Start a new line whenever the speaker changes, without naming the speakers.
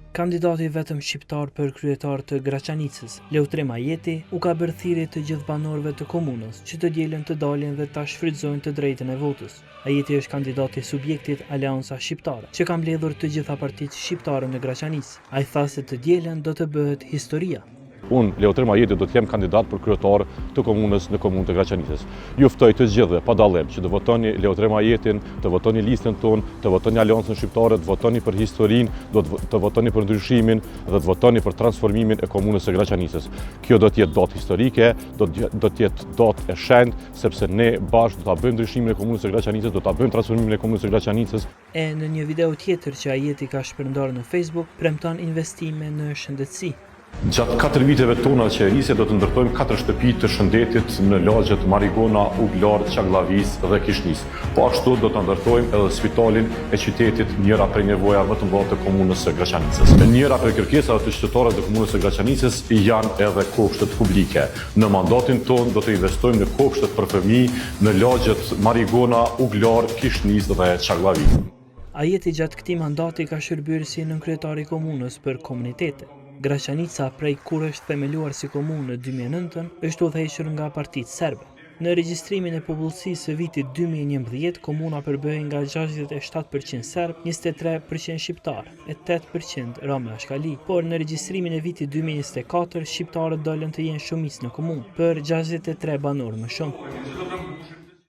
Kandidati vetëm shqiptar për kryetar të Graçanicës, Leutrim Ajeti, u ka bërë thirrje të gjithë banorëve të komunës që të dielën të dalin dhe ta shfrytëzojnë të drejtën e votës. Ajeti është kandidati i subjektit Aleanca Shqiptare, që ka mbledhur të gjitha partitë shqiptare në Graçanicë. Ai tha se të dielën do të bëhet historia.
Unë, Leutrim Ajeti, do të jem kandidat për kryetar të komunës në komunë të Graçanicës. Ju ftoj të gjithë, pa dallim, që të votoni Leutrim Ajetin, të votoni listën tonë, të votoni Aleancën Shqiptare, të votoni për historinë, të votoni për ndryshimin dhe të votoni për transformimin e komunës së Graçanicës. Kjo do të jetë datë historike, do të jetë datë e shenjtë, sepse ne bashkë do ta bëjmë ndryshimin e komunës së Graçanicës, do ta bëjmë transformimin e komunës së Graçanicës.
E në një video tjetër që Ajeti ka shpërndarë në Facebook, premton investime në shëndetësi.
Gjatë 4 viteve tona që e nisje do të ndërtojmë 4 shtëpi të shëndetit në lagjet Marigona, Uglar, Çaklavis dhe Kishnis. Po ashtu do të ndërtojmë edhe spitalin e qytetit, njëra prej nevojave të mëdha të komunës së Graçanicës. Njëra prej kërkesave të qytetarëve të komunës së Graçanicës janë edhe kopshtet publike. Në mandatin tonë do të investojmë në kopshtet për fëmijë në lagjet Marigona, Uglar, Kishnis dhe Çaklavis.
Ajeti gjatë këtij mandati ka shërbyer si nënkryetari i komunës për komunitete. Graçanica, prej kur është themeluar si komunë në 2009, është udhëhequr nga partitë serbe. Në regjistrimin e popullsisë së vitit 2011, komuna përbëhej nga 67% serb, 23% shqiptar e 8% romë ashkali. Por në regjistrimin e vitit 2024, shqiptarët dolën të jenë shumicë në komunë, për 63 banorë më shumë.